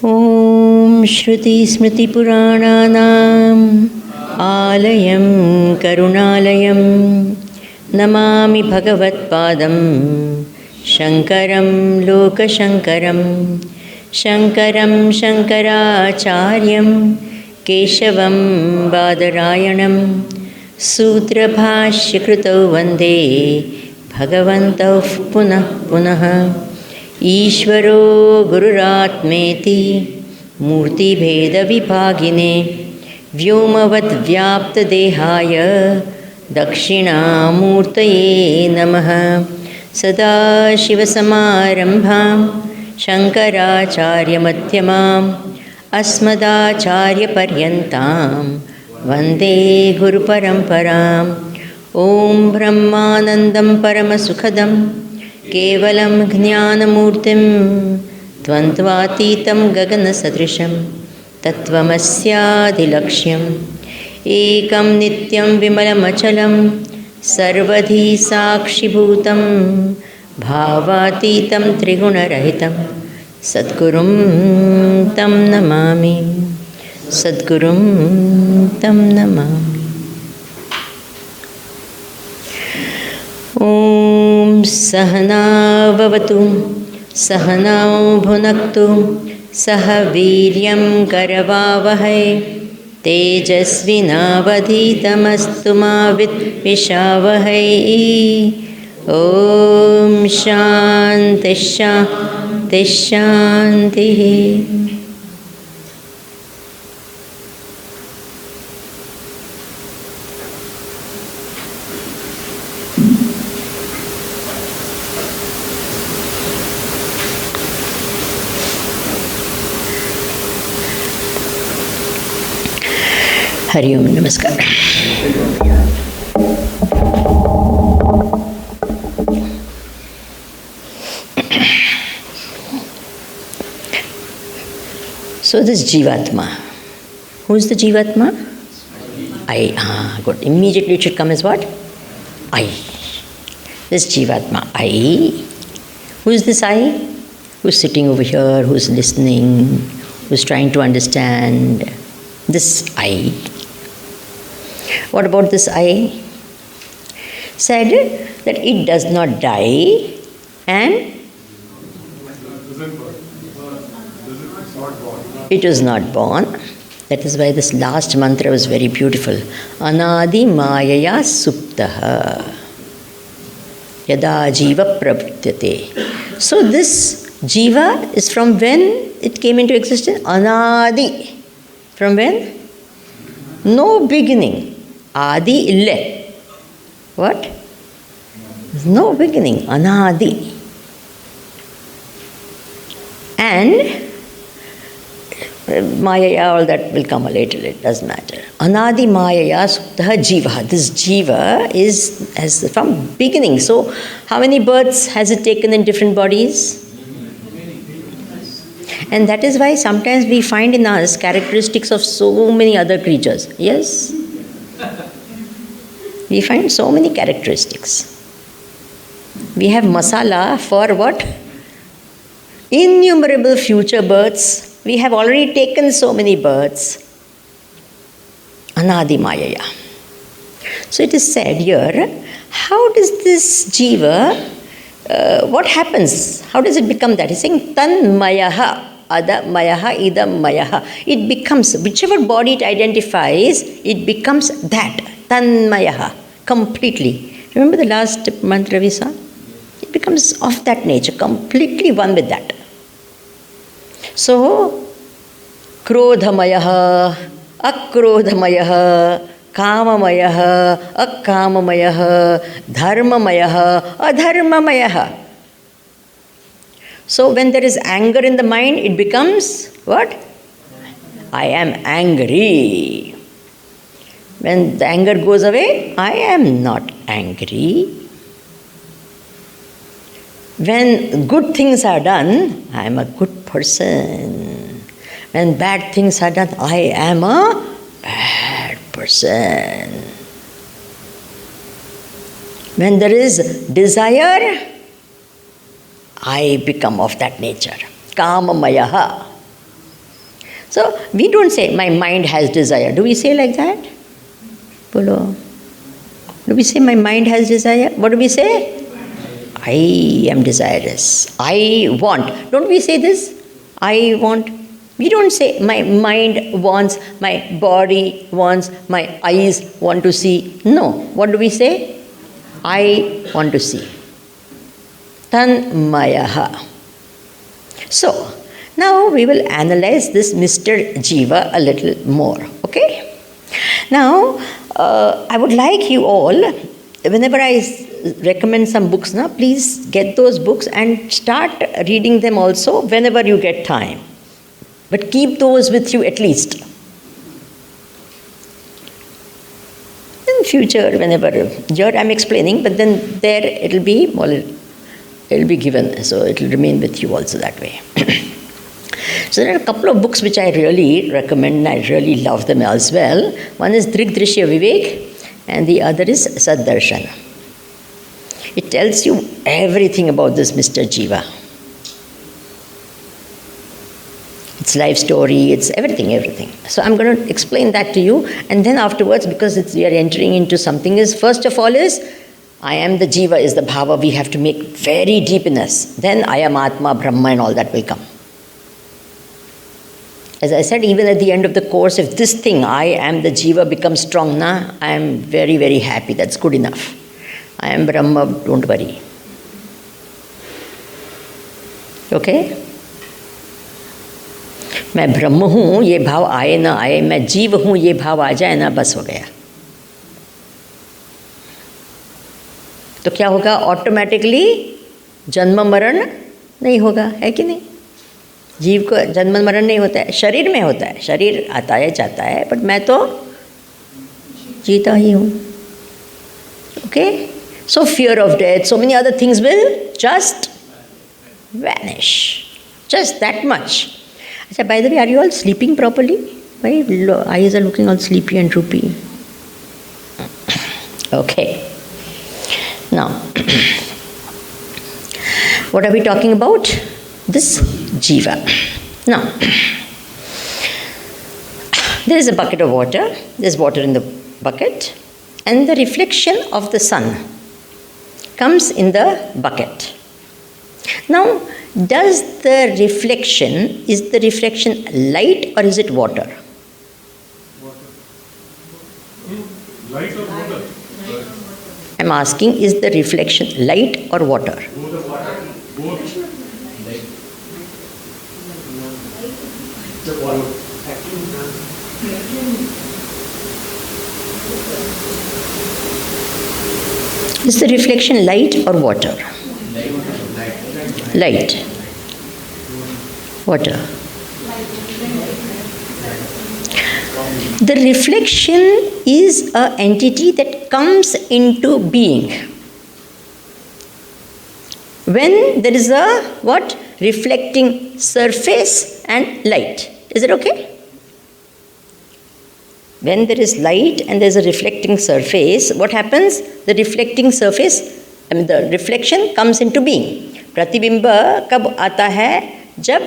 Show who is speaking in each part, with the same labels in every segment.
Speaker 1: ॐ श्रुतिस्मृतिपुराणानाम् आलयं करुणालयं नमामि भगवत्पादं शङ्करं लोकशङ्करं शङ्करं शङ्कराचार्यं केशवं बादरायणं सूत्रभाष्यकृतौ वन्दे भगवन्तौ पुनः पुनः। ईश्वरो गुरुरात्मेति मूर्तिभेदविभागिने व्योमवद्व्याप्तदेहाय दक्षिणामूर्तये नमः। सदाशिवसमारम्भां शङ्कराचार्यमध्यमाम् अस्मदाचार्यपर्यन्तां वन्दे गुरुपरम्पराम्। ॐ ब्रह्मानन्दं परमसुखदं केवलं ज्ञानमूर्तिं द्वन्द्वातीतं गगनसदृशं तत्त्वमस्यादिलक्ष्यम् एकं नित्यं विमलमचलं सर्वधी साक्षिभूतं भावातीतं त्रिगुणरहितं सद्गुरुं तं नमामि, सद्गुरुं तं नमामि। ॐ सहना भवतु सहनौ भुनक्तु सह वीर्यं करवावहै तेजस्विनावधीतमस्तु मा विद्विषावहै। ॐ शान्तिः शान्तिः शान्तिः। हरि ओम, नमस्कार। So this Jivatma, who is the Jivatma? I. Good. Immediately it should come as what? I. This Jivatma, I. Who is this I? Who's sitting over here, who's listening, who's trying to understand? This I. What about this I? Said that it does not die and it is not born. That is why this last mantra was very beautiful. Anadi mayaya suptaha yada jiva pravrityate. So this jiva is from when it came into existence? Anadi. From when? No beginning. Adi ille. What? No beginning. Anadi. And Mayaya, all that will come later, it doesn't matter. Anadi Mayaya Suptaha Jiva. This Jiva is as from beginning. So, how many births has it taken in different bodies? And that is why sometimes we find in us characteristics of so many other creatures. Yes? We find so many characteristics. We have masala for what? Innumerable future births. We have already taken so many births. Anadi Mayaya. So it is said here, how does this jiva, what happens? How does it become that? He's saying tan mayaha. Adamayaha, idamayaha. It becomes, whichever body it identifies, it becomes that. Tanmayaha. Completely. Remember the last mantra we saw? It becomes of that nature, completely one with that. So, Krodhamayaha, Akrodhamayaha, Kamamayaha, Akamamayaha, Dharmamayaha, Adharmamayaha. So when there is anger in the mind, it becomes what? I am angry. When the anger goes away, I am not angry. When good things are done, I am a good person. When bad things are done, I am a bad person. When there is desire, I become of that nature. Kamamayaha. So we don't say my mind has desire. Do we say like that? Bolo. Do we say my mind has desire? What do we say? I am desirous. I want. Don't we say this? I want. We don't say my mind wants, my body wants, my eyes want to see. No. What do we say? I want to see. Tanmayaha. So, now we will analyze this Mr. Jiva a little more. Okay? Now, I would like you all, whenever I recommend some books, now please get those books and start reading them also whenever you get time. But keep those with you at least. In future, whenever, here I'm explaining, but then there it'll be, well, it'll be given, so it'll remain with you also that way. So there are a couple of books which I really recommend, and I really love them as well. One is Drigdrishya Vivek, and the other is Saddarshan. It tells you everything about this Mr. Jiva. Its life story, it's everything. So I'm going to explain that to you, and then afterwards, because we are entering into something, is first of all is, I am the Jiva is the Bhava we have to make very deep in us. Then I am Atma, Brahma and all that will come. As I said, even at the end of the course, if this thing, I am the Jiva, becomes strong, I am very, very happy. That's good enough. I am Brahma, don't worry. Okay? मैं ब्रह्म हूँ, ये भाव आए ना आए, मैं जीव हूँ, ये भाव आ जाए ना, बस हो गया. तो क्या होगा? ऑटोमेटिकली जन्म मरण नहीं होगा, है कि नहीं? जीव को जन्म मरण नहीं होता है, शरीर में होता है, शरीर आता है जाता है, बट मैं तो जीता ही हूँ. Okay? So fear of death, so many other things will just vanish. Just that much. अच्छा, by the way, are you all sleeping properly? My eyes are looking all sleepy and droopy. Okay. Now, what are we talking about? This Jiva. Now, there is a bucket of water. There is water in the bucket, and the reflection of the sun comes in the bucket. Now, is the reflection light or is it water?
Speaker 2: Light or water?
Speaker 1: I'm asking, is the reflection light or water?
Speaker 2: Both.
Speaker 1: Is the reflection light or water? Light. Water. The reflection is an entity that comes into being when there is a what? Reflecting surface and light. Is it okay? When there is light and there is a reflecting surface, what happens? The reflecting surface, the reflection comes into being. प्रतिबिंब कब आता है? जब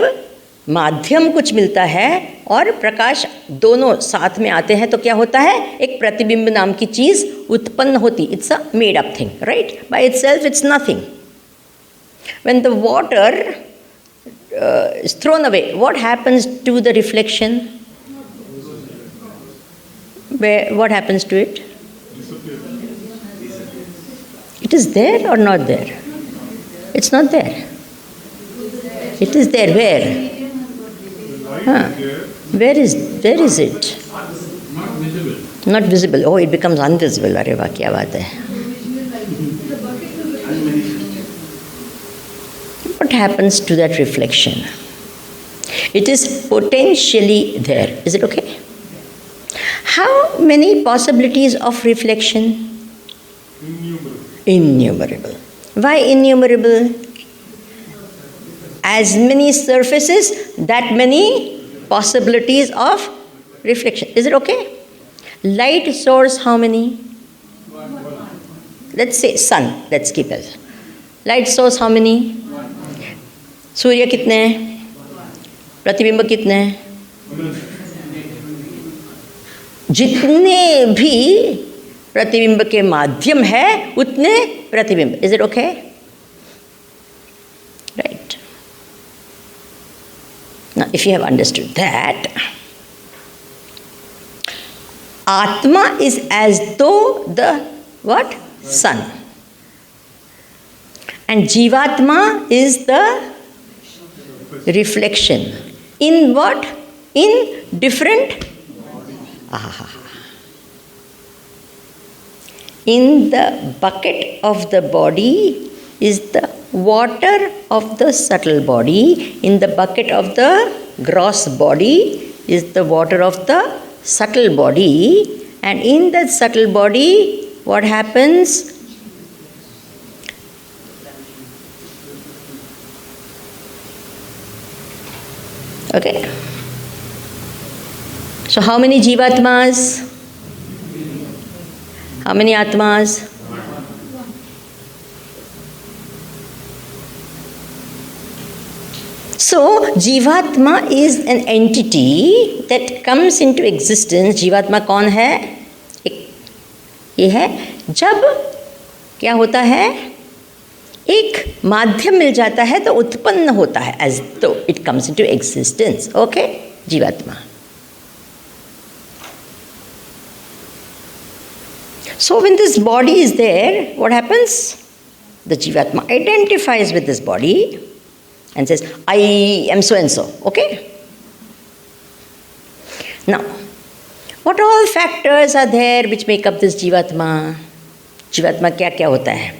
Speaker 1: माध्यम कुछ मिलता है और प्रकाश दोनों साथ में आते हैं तो क्या होता है? एक प्रतिबिंब नाम की चीज उत्पन्न होती. It's a made up thing, right? By itself it's nothing. When the water is thrown away, what happens to the reflection? What happens to it? It is there or not there? It's not there. It is there. Where? Where is it?
Speaker 2: Not visible.
Speaker 1: Not visible. Oh, it becomes invisible. अरे वाह, क्या बात है. What happens to that reflection? It is potentially there. Is it okay? How many possibilities of reflection? Innumerable. Why innumerable? As many surfaces, that many possibilities of reflection. Is it okay? Light source, how many? Let's say sun. Let's keep it. Light source, how many? सूर्य कितने हैं? प्रतिबिंब कितने हैं? जितने भी प्रतिबिंब के माध्यम है उतने प्रतिबिंब. Is it okay? Right. Now, if you have understood that, Atma is as though the what? Sun. And Jivatma is the reflection. In what? In different? In the bucket of the body is the water of the subtle body. In the bucket of the gross body is the water of the subtle body. And in that subtle body, what happens? Okay. So how many Jivatmas? How many Atmas? So, Jivatma is an entity that comes into existence. Jivatma कौन है? ये है जब क्या होता है? एक माध्यम मिल जाता है तो उत्पन्न होता है, as though it comes into existence. Okay? Jivatma. So when this body is there, what happens? The Jivatma identifies with this body and says, I am so and so. Okay? Now, what all factors are there which make up this Jivatma? Jivatma क्या क्या होता है?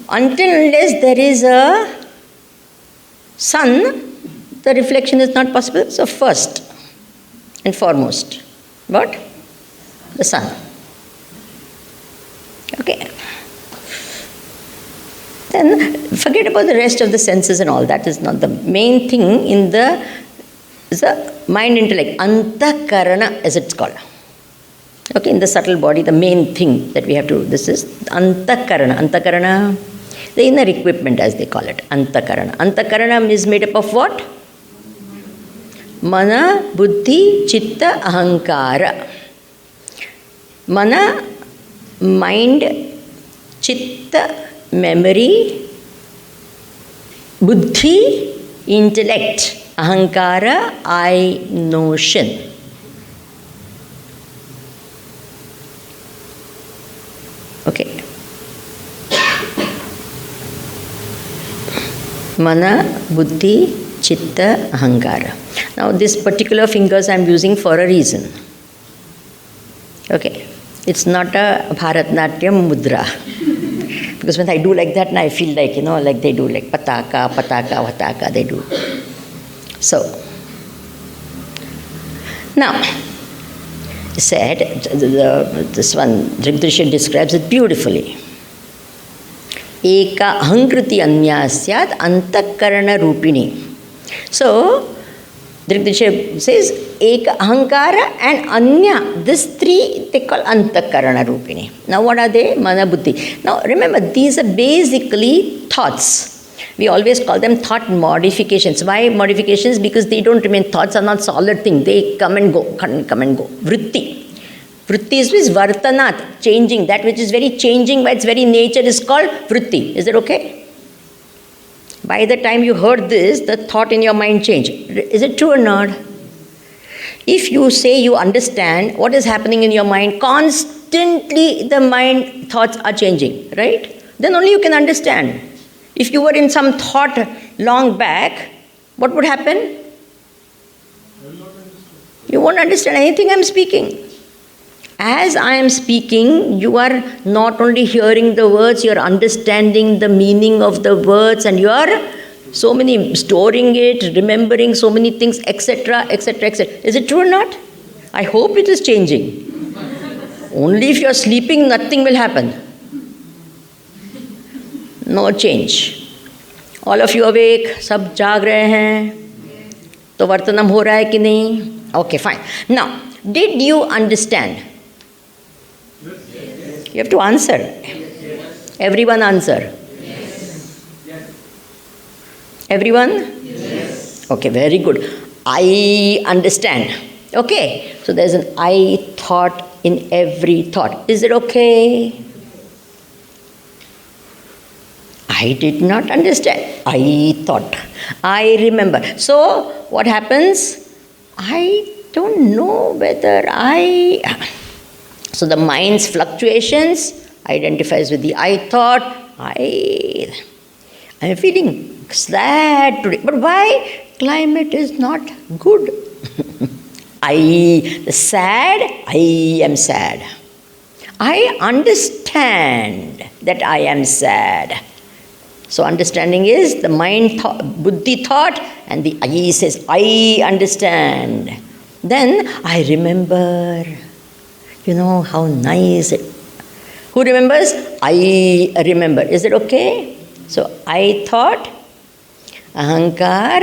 Speaker 1: Until unless there is a sun, the reflection is not possible. So first and foremost, what? The sun. Okay. Then forget about the rest of the senses and all. That is not the main thing in the mind intellect. Antakarana, as it's called. Okay, in the subtle body, the main thing that we have to, this is Antakarana. Antakarana, the inner equipment as they call it. Antakarana. Antakarana is made up of what? Mana, Buddhi, Chitta, Ahankara. Mana, mind, Chitta, memory, Buddhi, intellect, Ahankara, I, notion. Okay. Mana, Buddhi, Chitta, Ahankara. Now this particular fingers I am using for a reason. Okay. It's not a Bharatnatyam mudra. Because when I do like that, I feel like, like they do, like pataka, vataka, they do. So, now, said, this one, Drigdrishya describes it beautifully. Eka ahankriti anyasyat antakarana rupini. So, Drigdrishya says, Eka ahankara and anya, these three they call antakarana rupini. Now what are they? Mana, buddhi. Now remember, these are basically thoughts. We always call them thought modifications. Why modifications? Because they don't remain. Thoughts are not solid thing. They come and go, come and go. Vritti. Vritti is vartanat, changing. That which is very changing by its very nature is called vritti. Is that okay? By the time you heard this, the thought in your mind changed. Is it true or not? If you say you understand what is happening in your mind, constantly the mind thoughts are changing, right? Then only you can understand. If you were in some thought long back, what would happen? You won't understand anything I'm speaking. As I am speaking, you are not only hearing the words, you are understanding the meaning of the words, and you are storing it, remembering so many things, etc., etc., etc. Is it true or not? I hope it is changing. Only if you are sleeping, nothing will happen. No change. All of you awake, सब जाग रहे हैं, तो वर्तनम हो रहा है कि नहीं? Okay, fine. Now, did you understand? You have to answer. Everyone answer. Everyone? Okay, very good. I understand. Okay? So there's an I thought in every thought. Is it okay? I did not understand. I thought. I remember. So what happens? I don't know whether So the mind's fluctuations identifies with the I thought. I'm feeling sad today. But why? Climate is not good. Sad, I am sad. I understand that I am sad. So understanding is the mind, buddhi thought, and the I says, I understand. Then I remember, how nice it. Who remembers? I remember. Is it okay? So I thought, अहंकार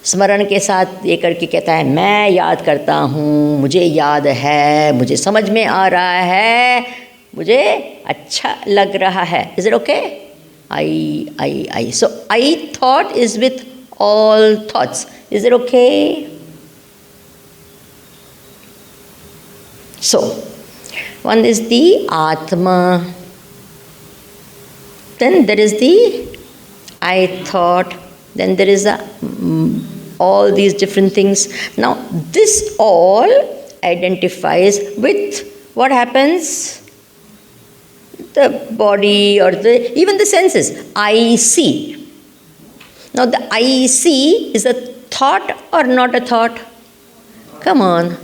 Speaker 1: स्मरण के साथ ये करके कहता है मैं याद करता हूँ, मुझे याद है, मुझे समझ में आ रहा है, मुझे अच्छा लग रहा है. Is it okay? I. So I thought is with all thoughts. Is it okay? So, one is the Atma. Then there is the I thought. Then there is all these different things. Now, this all identifies with what happens? The body or even the senses. I see. Now, the I see is a thought or not a thought? Come on.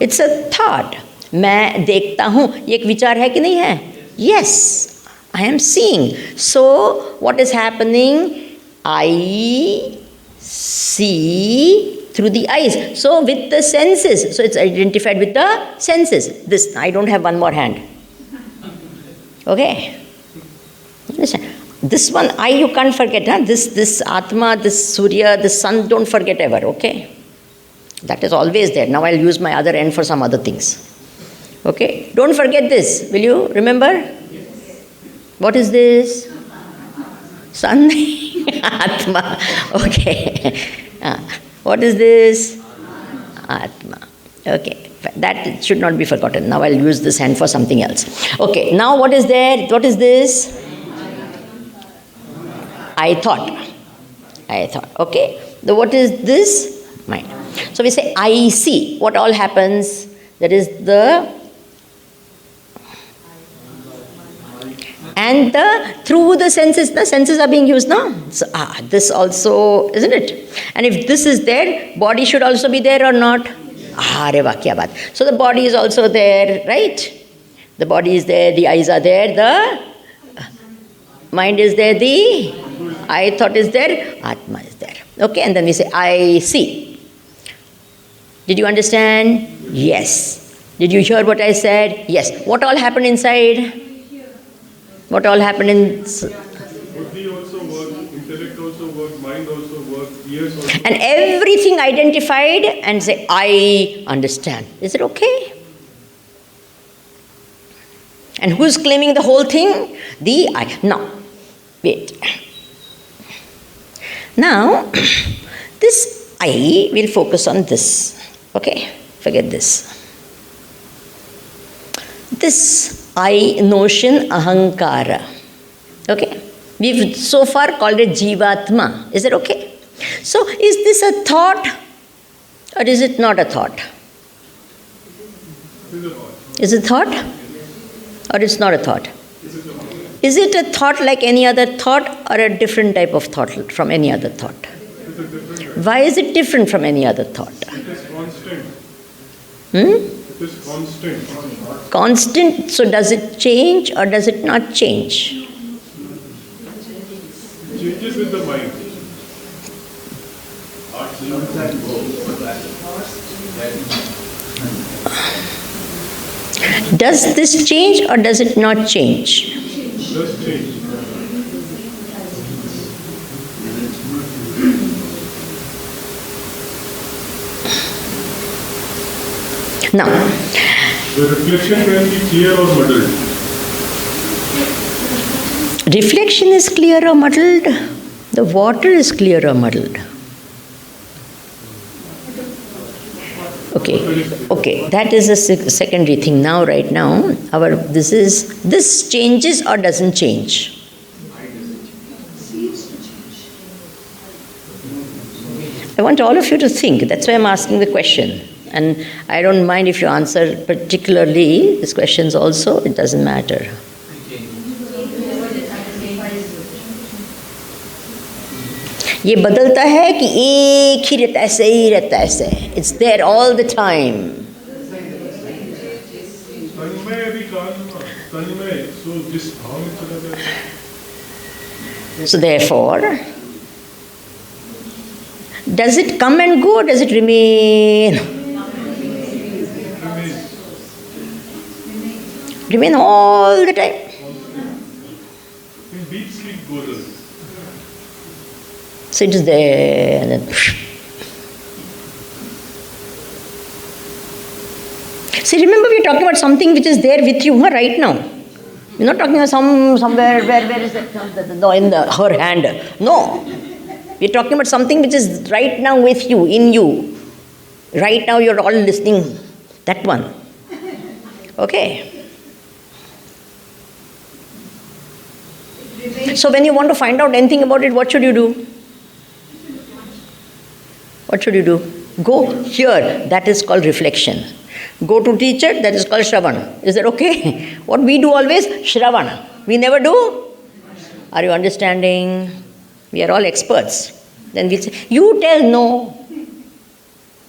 Speaker 1: It's a thought. मैं देखता हूँ. ये एक विचार है कि नहीं है? Yes. I am seeing. So, what is happening? I see through the eyes. So, with the senses. So, it's identified with the senses. This, I don't have one more hand. Okay? Understand? This one, I you can't forget. Huh? This Atma, this Surya, this sun, don't forget ever. Okay? That is always there. Now, I'll use my other end for some other things. Okay? Don't forget this. Will you remember? Yes. What is this? Sun. Atma. Okay. What is this? Atma. Okay. That should not be forgotten. Now I'll use this hand for something else. Okay. Now what is there? What is this? I thought. Okay. What is this? Mind. So we say I see. What all happens? That is the and through the senses are being used now. So, this also, isn't it? And if this is there, body should also be there or not? Kya baat. So the body is also there, right? The body is there, the eyes are there, the mind is there, the I thought is there, Atma is there. Okay, and then we say, I see. Did you understand? Yes. Did you hear what I said? Yes. What all happened inside? What all happened in...
Speaker 2: Buddhi also works, intellect also works, mind also works, ears also works.
Speaker 1: And everything identified and say, I understand. Is it okay? And who's claiming the whole thing? The I. Now, wait. Now, this I will focus on this. Okay? Forget this. This I notion, ahankara. Okay? We've so far called it Jivatma. Is it okay? So, is this a thought or is it not a thought? Is it a thought? Or it's not a thought? Is it a thought like any other thought or a different type of thought from any other thought? Why is it different from any other thought?
Speaker 2: It is constant.
Speaker 1: It
Speaker 2: is constant.
Speaker 1: Constant, so does it change or does it not change?
Speaker 2: Changes with the mind.
Speaker 1: Does this change or does it not change?
Speaker 2: It does change.
Speaker 1: Now,
Speaker 2: the reflection can be clear or muddled.
Speaker 1: Reflection is clear or muddled? The water is clear or muddled? Okay, okay, that is a secondary thing. Now, right now, this changes or doesn't change? I want all of you to think. That's why I'm asking the question. And I don't mind if you answer particularly these questions also. It doesn't matter. ये बदलता है कि एक ही रहता है, ऐसे ही रहता है, ऐसे. It's there all the time.
Speaker 2: तन्मय अभी काल तन्मय, so जिस भाव में चला गया.
Speaker 1: So therefore, does it come and go or does it remain? Remain all the time.
Speaker 2: In deep sleep goes away.
Speaker 1: So it is there and then. See, remember we're talking about something which is there with you right now. We're not talking about somewhere where is it? No, in her hand. No. We're talking about something which is right now with you, in you. Right now you're all listening. That one. Okay. So when you want to find out anything about it, what should you do? What should you do? Go here. That is called reflection. Go to teacher. That is called Shravana. Is that okay? What we do always? Shravana. We never do? Are you understanding? We are all experts. Then we'll say, you tell no.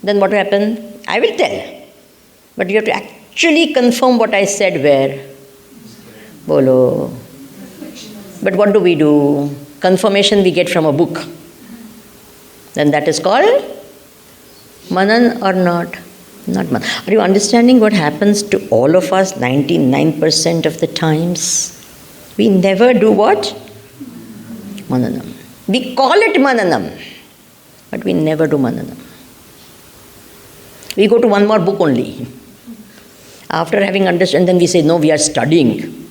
Speaker 1: Then what will happen? I will tell. But you have to actually confirm what I said where. Bolo. But what do we do? Confirmation we get from a book. Then that is called Manan or not? Not Manan. Are you understanding what happens to all of us 99% of the times? We never do what? Mananam. We call it Mananam, but we never do Mananam. We go to one more book only. After having understood, then we say, no, we are studying.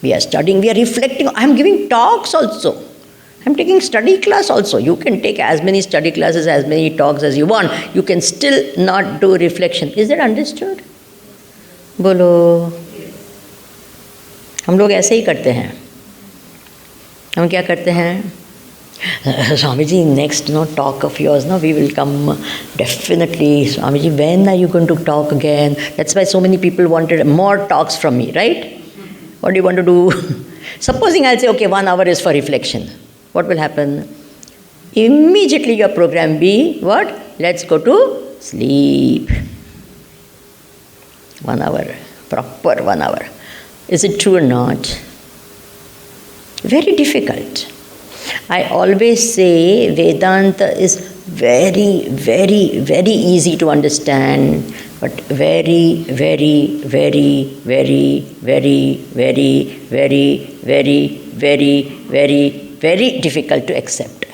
Speaker 1: We are studying, we are reflecting. I am giving talks also. I am taking study class also. You can take as many study classes, as many talks as you want. You can still not do reflection. Is that understood? बोलो. हम लोग ऐसे ही करते हैं. हम क्या करते हैं? Swamiji, next talk of yours, we will come definitely. Swamiji, when are you going to talk again? That's why so many people wanted more talks from me, right? What do you want to do? Supposing I'll say, okay, 1 hour is for reflection. What will happen? Immediately your program be, what? Let's go to sleep. 1 hour, proper 1 hour. Is it true or not? Very difficult. I always say Vedanta is very, very, very easy to understand, but very, very, very, very, very, very, very, very, very, very, very difficult to accept.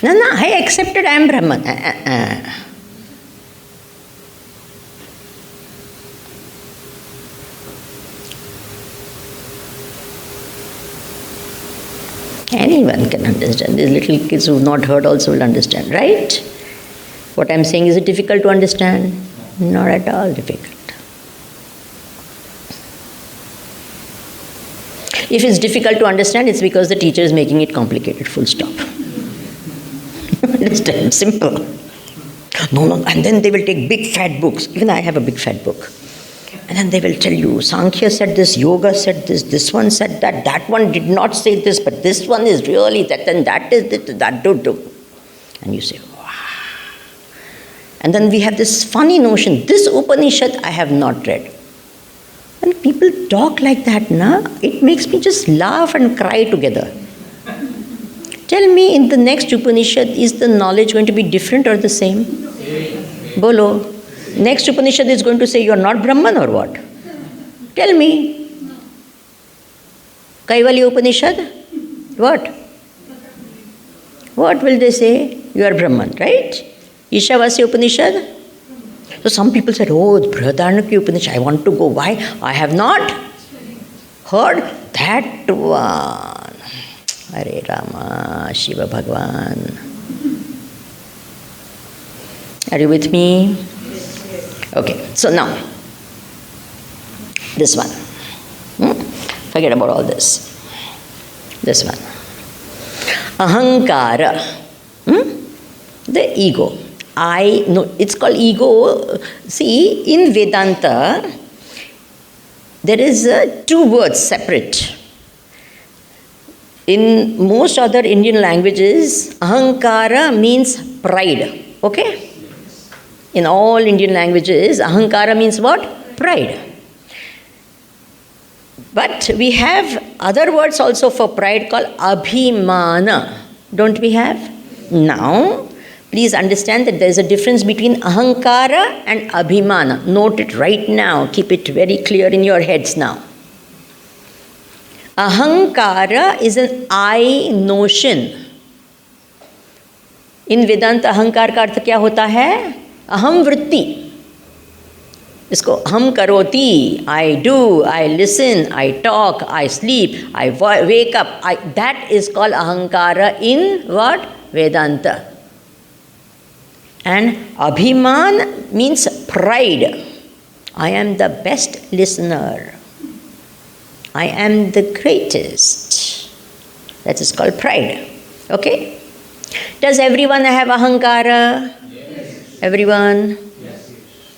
Speaker 1: No, I accepted I am Brahman. Anyone can understand. These little kids who have not heard also will understand, right? What I'm saying, is it difficult to understand? Not at all difficult. If it's difficult to understand, it's because the teacher is making it complicated, full stop. Understand? Simple. No, and then they will take big fat books. Even I have a big fat book. And then they will tell you, Sankhya said this, Yoga said this one said that, that one did not say this, but this one is really that, and that is that do. And you say, wow. And then we have this funny notion, this Upanishad I have not read. When people talk like that, it makes me just laugh and cry together. Tell me, in the next Upanishad, is the knowledge going to be different or the same? Bolo. Next Upanishad is going to say you are not Brahman or what? Tell me. Kaivalya Upanishad? What? What will they say? You are Brahman, right? Ishavasya Upanishad? So some people said, oh, Brihadaranyaka Upanishad, I want to go. Why? I have not heard that one. Hare Rama, Shiva Bhagwan. Are you with me? Okay, so now, this one. Forget about all this. This one. Ahankara. The ego. It's called ego. See, in Vedanta, there is two words separate. In most other Indian languages, ahankara means pride. Okay? In all Indian languages, ahankara means what? Pride. But we have other words also for pride called abhimana. Don't we have? Now, please understand that there is a difference between ahankara and abhimana. Note it right now. Keep it very clear in your heads now. Ahankara is an I notion. In Vedanta, ahankar का अर्थ क्या होता है? अहम वृत्ति. इसको हम करोति, I do, I listen, I talk, I sleep, I wake up. That is called ahankara in what? Vedanta. And abhiman means pride. I am the best listener. I am the greatest. That is called pride. Okay? Does everyone have ahankara? Yes. Everyone? Yes.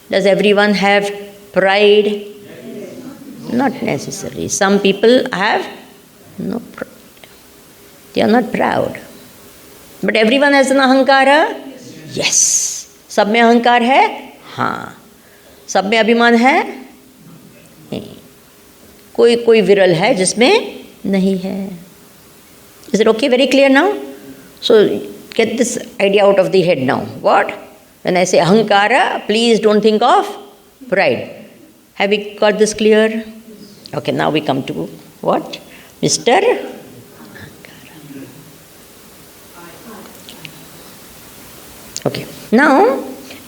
Speaker 1: Does everyone have pride? Yes. Not necessarily. Some people have no pride. They are not proud. But everyone has an ahankara? Yes. सब में अहंकार है? हाँ. सब में अभिमान है? नहीं. कोई कोई विरल है जिसमें नहीं है. Is it okay? Very clear now? So get this idea out of the head now. What? When I say ahankara, please don't think of pride. Have we got this clear? Okay, now we come to what? Mr. Ahankara. Okay, now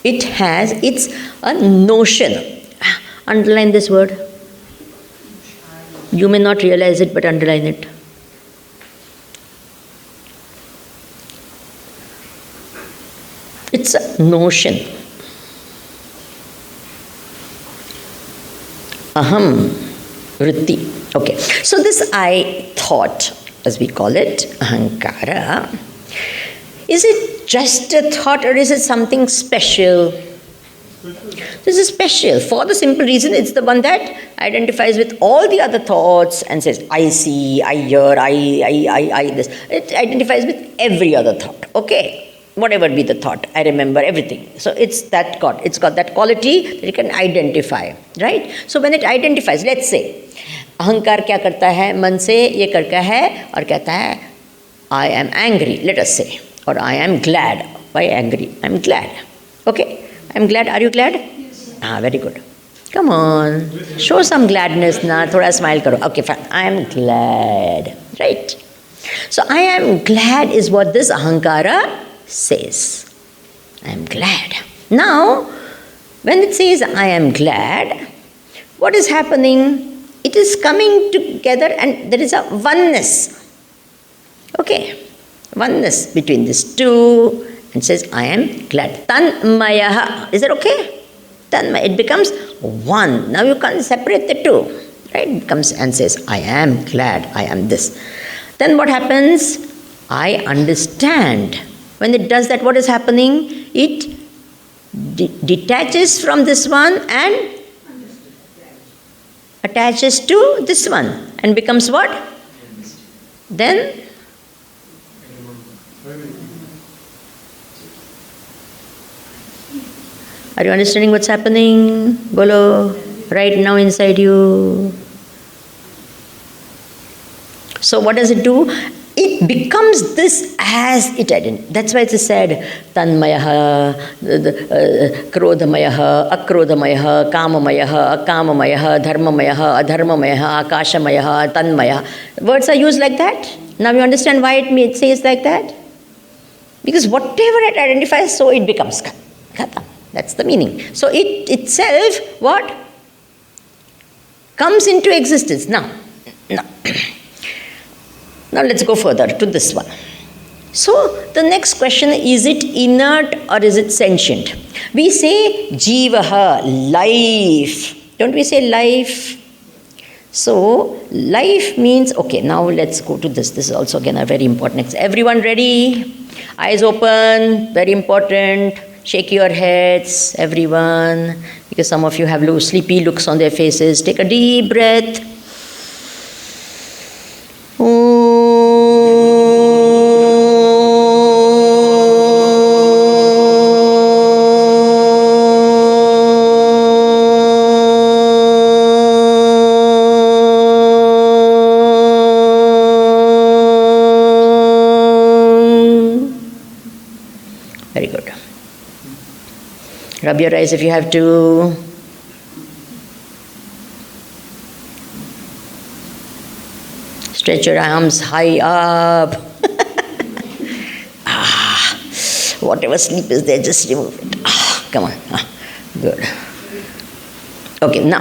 Speaker 1: it's a notion. Underline this word. You may not realize it, but underline it. It's a notion. Aham, vritti. Okay, so this I thought, as we call it, ahankara, is it just a thought or is it something special? This is special for the simple reason it's the one that identifies with all the other thoughts and says, I see, I hear, I, this. It identifies with every other thought. Okay. Whatever be the thought, I remember everything. So it's that God. It's got that quality that it can identify, right? So when it identifies, let's say, अहंकार क्या करता है? मन से ये करता है और कहता है, I am angry, let us say, or I am glad. Why angry? I am glad. Okay, I am glad. Are you glad? Yes. Very good. Come on, show some gladness na. Thoda smile karo. Okay, fine. I am glad, right? So I am glad is what this ahankara says. I am glad. Now, when it says I am glad, what is happening? It is coming together and there is a oneness. Okay, oneness between these two and says I am glad. Tanmayaha. Is that okay? Tanmaya. It becomes one. Now you can't separate the two. Right? It comes and says I am glad. I am this. Then what happens? I understand. When it does that, what is happening? It detaches from this one and attaches to this one and becomes what? Then? Are you understanding what's happening? Bolo, right now inside you. So what does it do? It becomes this as it identifies. That's why it's said, Tanmayaha, Krodhamayaha, Akrodhamayaha, Kamamayaha, Akamamayaha, Dharmamayaha, Adharmamayaha, Akashamayaha, Tanmayaha. Words are used like that. Now you understand why it says like that? Because whatever it identifies, so it becomes. That's the meaning. So it itself, what? Comes into existence. Now. Now let's go further to this one. So the next question, is it inert or is it sentient? We say jivaha, life. Don't we say life? So life means, okay, now let's go to this. This is also again a very important. Everyone ready? Eyes open, very important. Shake your heads, everyone, because some of you have sleepy looks on their faces. Take a deep breath. Very good. Rub your eyes if you have to. Stretch your arms high up. Whatever sleep is there, just remove it. Come on. Good. Okay, now,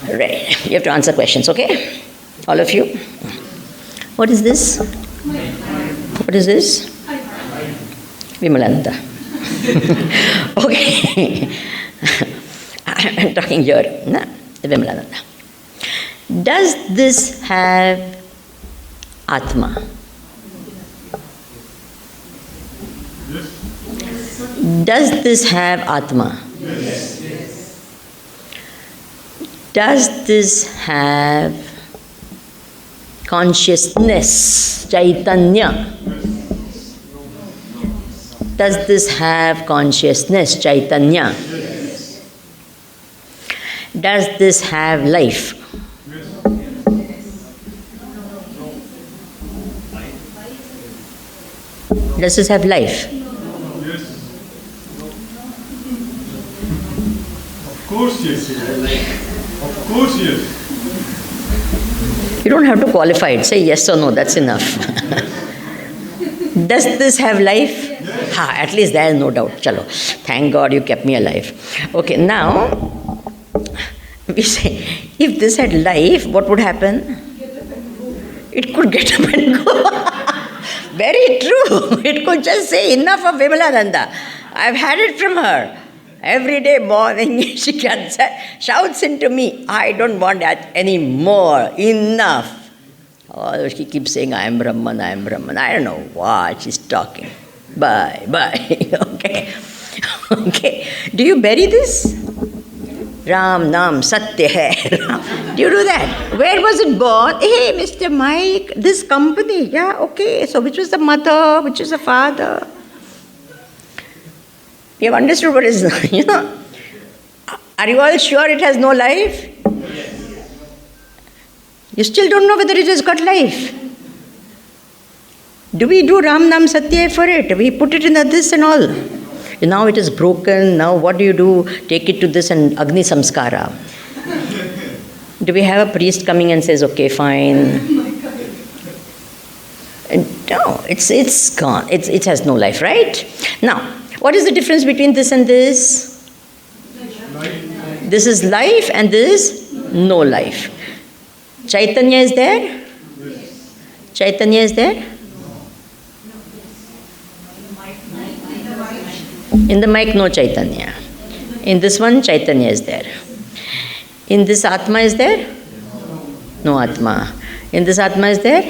Speaker 1: right. You have to answer questions, okay? All of you. What is this? What is this? Vimalananda. Okay. I'm talking here. Vimalananda. Does this have Atma?
Speaker 2: Yes.
Speaker 1: Does this have Atma?
Speaker 2: Yes.
Speaker 1: Does this have consciousness, Chaitanya? Does this have consciousness, Chaitanya?
Speaker 2: Yes.
Speaker 1: Does this have life?
Speaker 2: Yes.
Speaker 1: Does this have life?
Speaker 2: Yes. Of course, yes. Of course, yes.
Speaker 1: You don't have to qualify it. Say yes or no, that's enough. Does this have life?
Speaker 2: Yes.
Speaker 1: Ha, at least there is no doubt. Chalo. Thank God you kept me alive. Okay, now we say, if this had life, what would happen? It could get up and go. Very true. It could just say, enough of Vimalananda. I've had it from her. Every day morning she shouts into me, I don't want that anymore. Enough. Oh, she keeps saying, I am Brahman, I am Brahman. I don't know what she's talking. Bye, bye. Okay. Okay. Do you bury this? Ram Nam Satya Hai. Do you do that? Where was it born? Hey, Mr. Mike, this company. Yeah, okay. So which was the mother? Which was the father? You have understood what is, Are you all sure it has no life? You still don't know whether it has got life. Do we do Ram Nam Satya for it? We put it in this and all. Now it is broken. Now what do? Take it to this and Agni Samskara. Do we have a priest coming and says, okay, fine? No, it's gone. It has no life, right? Now, what is the difference between this and this? This is life and this is no life. Chaitanya is there? Chaitanya is there? In the mic, no Chaitanya. In this one, Chaitanya is there. In this Atma is there? No Atma. In this Atma is there?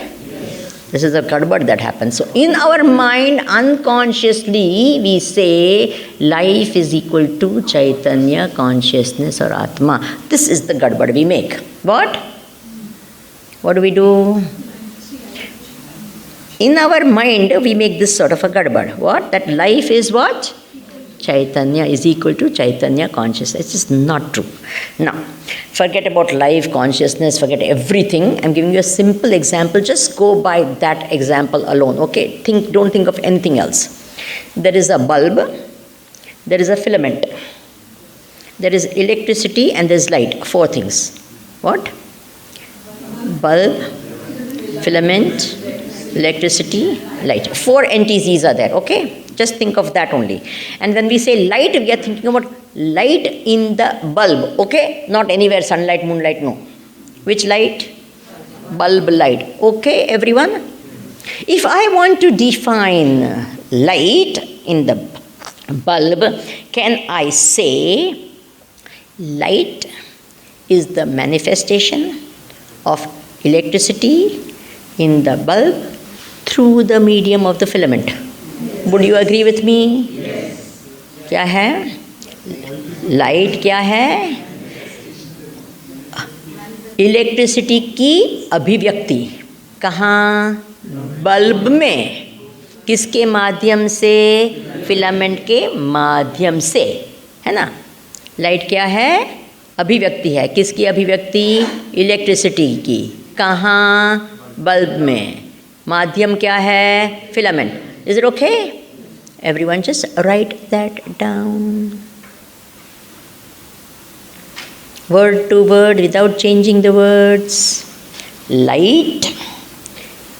Speaker 1: This is the gadbad that happens. So in our mind, unconsciously, we say life is equal to Chaitanya, consciousness or Atma. This is the gadbad we make. What? What do we do? In our mind, we make this sort of a gadbad. What? That life is what? Chaitanya is equal to Chaitanya consciousness. It's just not true. Now, forget about life, consciousness, forget everything. I'm giving you a simple example. Just go by that example alone. Okay? Don't think of anything else. There is a bulb. There is a filament. There is electricity and there is light. 4 things. What? Bulb, filament, electricity, light. 4 entities are there. Okay? Just think of that only. And when we say light, we are thinking about light in the bulb. Okay? Not anywhere, sunlight, moonlight, no. Which light? Bulb light. Okay, everyone? If I want to define light in the bulb, can I say light is the manifestation of electricity in the bulb through the medium of the filament? Would you agree with me? Yes. क्या है? Light क्या है? Electricity की अभिव्यक्ति कहाँ? Bulb में. किसके माध्यम से? फिलामेंट के माध्यम से, है ना? लाइट क्या है? अभिव्यक्ति है. किसकी अभिव्यक्ति? इलेक्ट्रिसिटी की. कहाँ? बल्ब में. माध्यम क्या है? Filament. Is it okay? Everyone just right that down. Word to word without changing the words. Light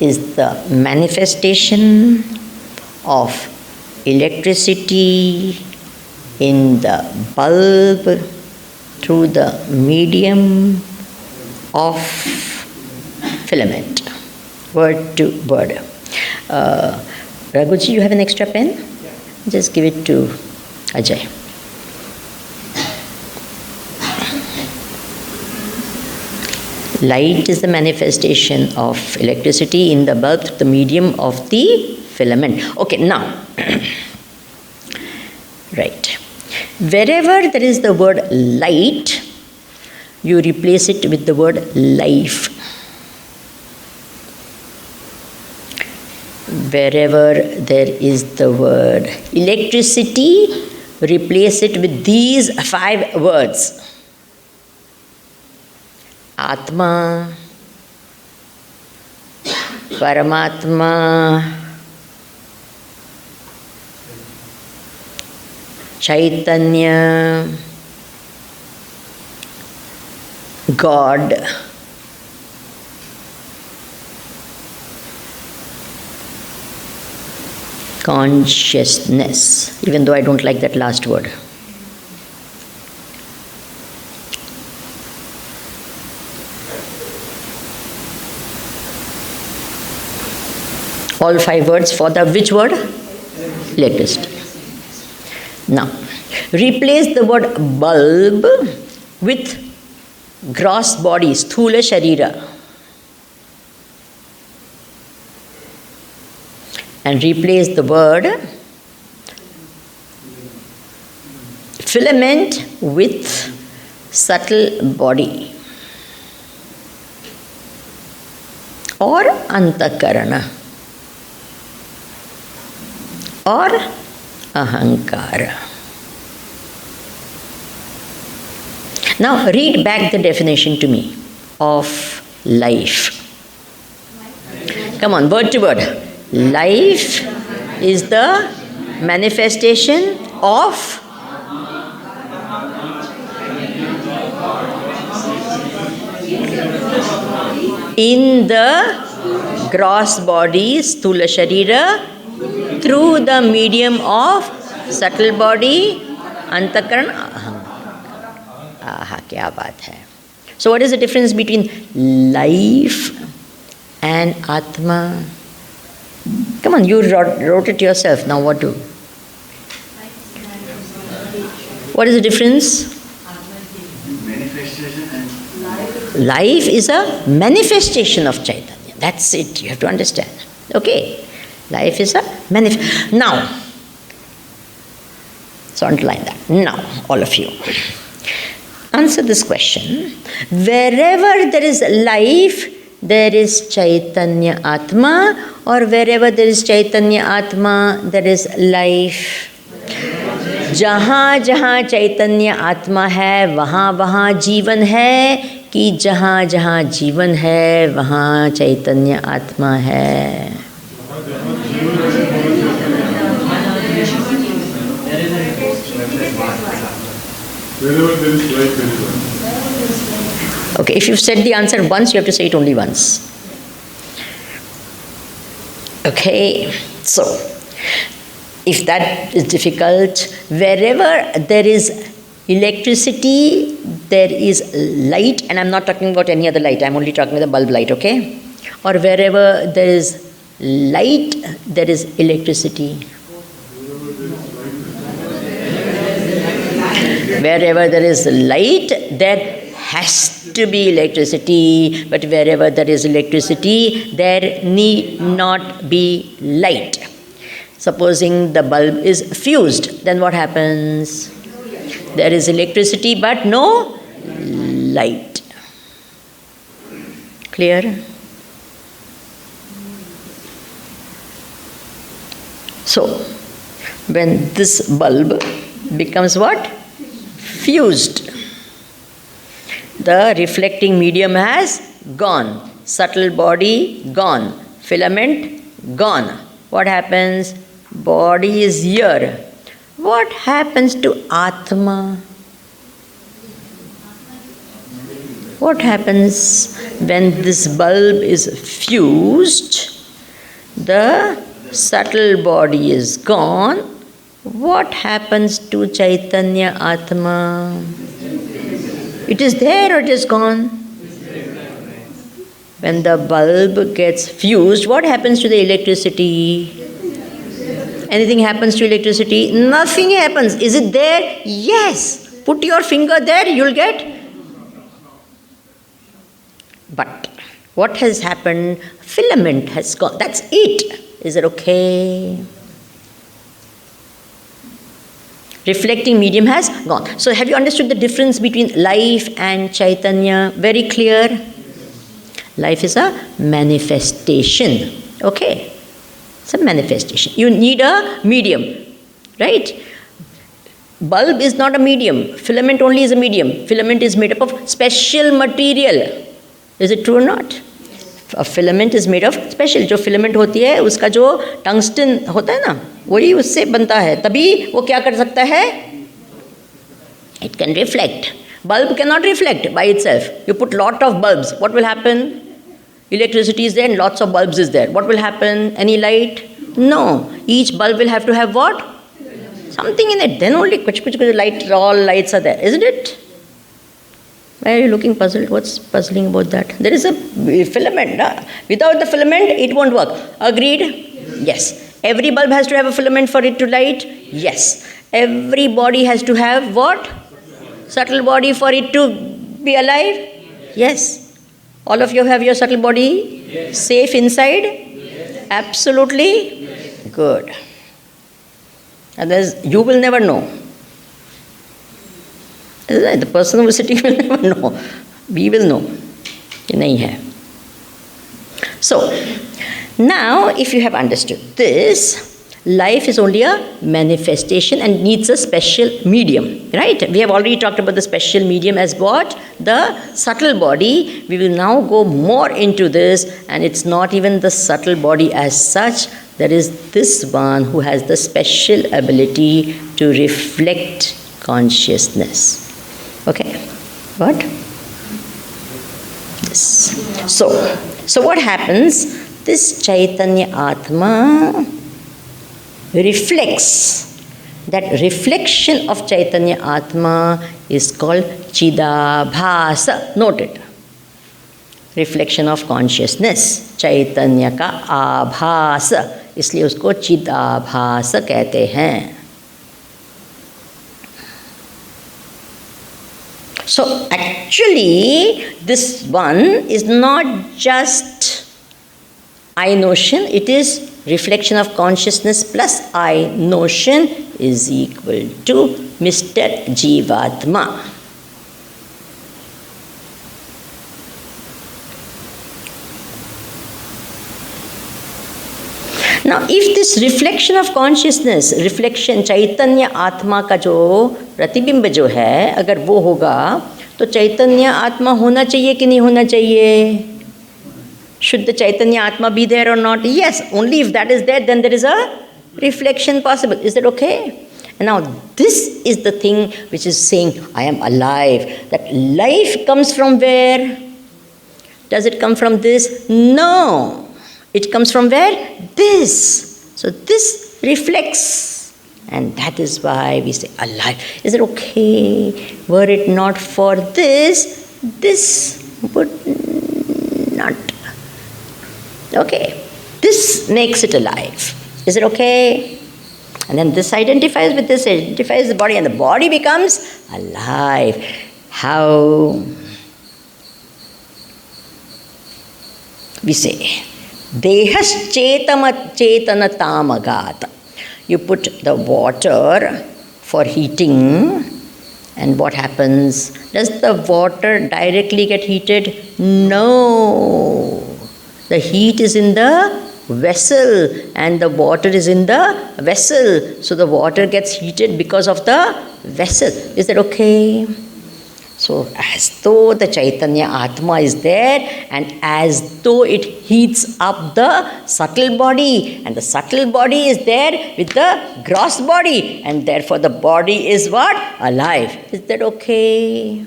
Speaker 1: is the manifestation of electricity in the bulb through the medium of filament. Word to word. Raghuji, you have an extra pen? Just give it to Ajay. Light is the manifestation of electricity in the bulb through the medium of the filament. Okay, now, right. Wherever there is the word light, you replace it with the word life. Wherever there is the word electricity, replace it with these 5 words. आत्मा, परमात्मा, चैतन्य, God, consciousness, even though I don't like that last word. All 5 words for the which word? Electricity. Now, replace the word bulb with gross body, sthula sharira. And replace the word filament with subtle body. Or antakarana. Or ahankara. Now read back the definition to me of life. Come on, word to word. Life is the manifestation of in the gross body, sthula sharira, through the medium of subtle body, antakaran, aha, kya baat hai. So what is the difference between life and Atma? Come on, you wrote it yourself. Now what do? What is the difference? Life is a manifestation of Chaitanya. That's it. You have to understand. Okay. Life is a manifestation. Now, so underline that. Now, all of you, answer this question. Wherever there is life, there is Chaitanya Atma, or wherever there is Chaitanya Atma, there is life. जहाँ जहाँ चैतन्य आत्मा है वहाँ वहाँ जीवन है, कि जहाँ जहाँ जीवन है वहाँ चैतन्य आत्मा है. Okay, if you've said the answer once, you have to say it only once. Okay, so if that is difficult, wherever there is electricity, there is light, and I'm not talking about any other light, I'm only talking about the bulb light, okay? Or wherever there is light, there is electricity. Wherever there is light, there has to be electricity, but wherever there is electricity, there need not be light. Supposing the bulb is fused, then what happens? There is electricity but no light. Clear? So, when this bulb becomes what? Fused. The reflecting medium has gone. Subtle body gone. Filament gone. What happens? Body is here. What happens to Atma? What happens when this bulb is fused? The subtle body is gone. What happens to Chaitanya Atma? It is there or it is gone? When the bulb gets fused, what happens to the electricity? Anything happens to electricity? Nothing happens. Is it there? Yes. Put your finger there, you'll get. But what has happened? Filament has gone. That's it. Is it okay? Reflecting medium has gone. So have you understood the difference between life and Chaitanya? Very clear? Life is a manifestation. Okay? It's a manifestation. You need a medium. Right? Bulb is not a medium. Filament only is a medium. Filament is made up of special material. Is it true or not? A filament is made of special. जो filament होती है उसका जो tungsten होता है ना वही उससे बनता है तभी वो क्या कर सकता है? It can reflect. Bulb cannot reflect by itself. You put lot of bulbs. What will happen? Electricity is there and lots of bulbs is there. What will happen? Any light? No. Each bulb will have to have what? Something in it. Then only kuch light, all lights are there. Isn't it? Why are you looking puzzled? What's puzzling about that? There is a filament. Without the filament, it won't work. Agreed? Yes. Every bulb has to have a filament for it to light? Yes. Every body has to have what? Subtle body for it to be alive? Yes. All of you have your subtle body? Yes. Safe inside? Yes. Absolutely? Yes. Good. Otherwise, you will never know. The person who is sitting will never know. We will know. Nahi hai. So, now if you have understood this, life is only a manifestation and needs a special medium. Right? We have already talked about the special medium as what? The subtle body. We will now go more into this, and it's not even the subtle body as such. There is this one who has the special ability to reflect consciousness. Okay, what? This. So what happens? This Chaitanya Atma reflects. That reflection of Chaitanya Atma is called Chidabhasa. Note it. Reflection of consciousness. Chaitanya ka abhasa. इसलिए उसको चिदाभास कहते हैं. So actually, this one is not just I notion, it is reflection of consciousness plus I notion is equal to Mr. Jivatma. Now, if this reflection of consciousness, reflection चैतन्य आत्मा का जो प्रतिबिंब जो है, अगर वो होगा, तो चैतन्य आत्मा होना चाहिए कि नहीं होना चाहिए? Should the Chaitanya Atma be there or not? Yes, only if that is there, then there is a reflection possible. Is that okay? And now, this is the thing which is saying, I am alive. That life comes from where? Does it come from this? No. It comes from where? This. So this reflects And that is why we say alive. Is it okay? Were it not for this, this would not. Okay. This makes it alive. Is it okay? And then this identifies with this, identifies the body, and the body becomes alive. How? We say, Dehas chetanatamagata. You put the water for heating, and what happens? Does the water directly get heated? No. The heat is in the vessel, and the water is in the vessel. So the water gets heated because of the vessel. Is that okay? So as though the Chaitanya Atma is there, and as though it heats up the subtle body, and the subtle body is there with the gross body, and therefore the body is what? Alive. Is that okay?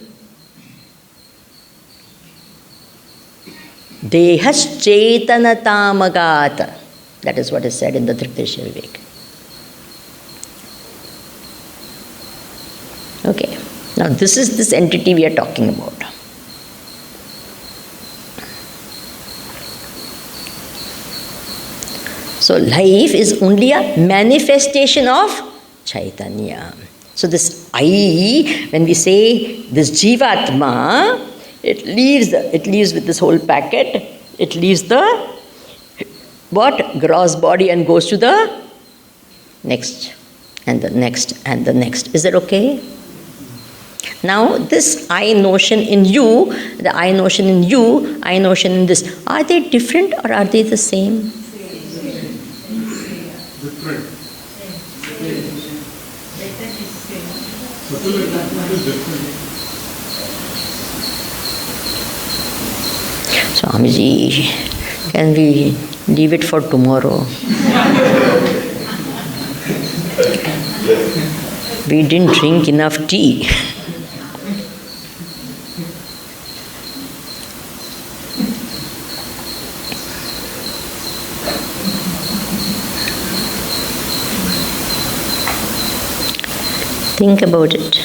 Speaker 1: Dehas chetanatamagata. That is what is said in the Triptisha Viveka. Okay. Now this is this entity we are talking about. So life is only a manifestation of Chaitanya. So this I, when we say this Jivatma, it leaves with this whole packet, it leaves the what? Gross body and goes to the next and the next and the next. Is that okay? Now this I notion in you, the I notion in you, I notion in this, are they different or are they the same?
Speaker 2: Different. Subtle is different.
Speaker 1: Swamiji, can we leave it for tomorrow? We didn't drink enough tea. Think about it.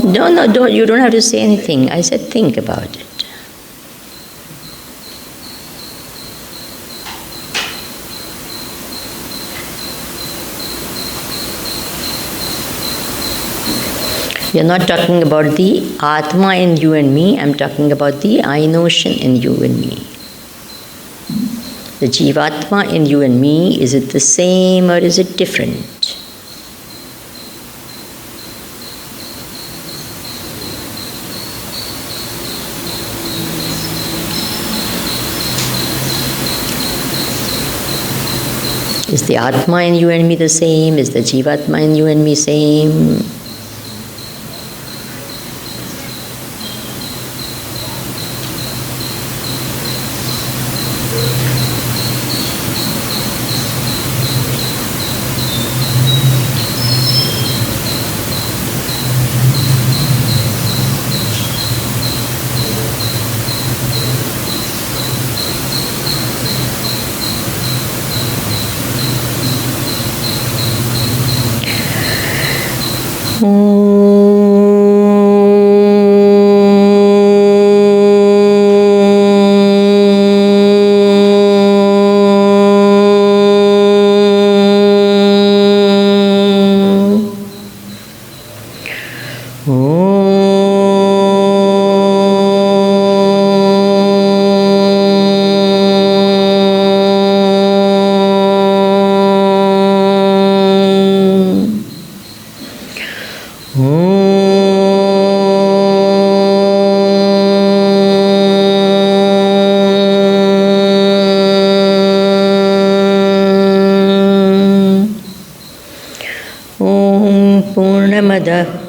Speaker 1: No, don't. You don't have to say anything. I said think about it. We are not talking about the Atma in you and me. I am talking about the I notion in you and me. The Jivatma in you and me, is it the same or is it different? Is the Atma in you and me the same? Is the Jivatma in you and me same?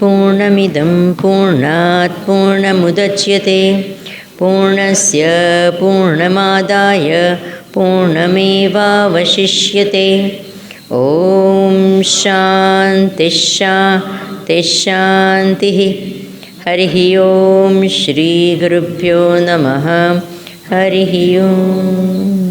Speaker 1: पूर्णमिदं पूर्णात् पूर्णमुदच्यते पूर्णस्य पूर्णमादाय पूर्णमेवावशिष्यते ॐ शान्तिः शान्तिः शान्तिः हरिः ओम श्री गुरुभ्यो नमः हरिः ओम।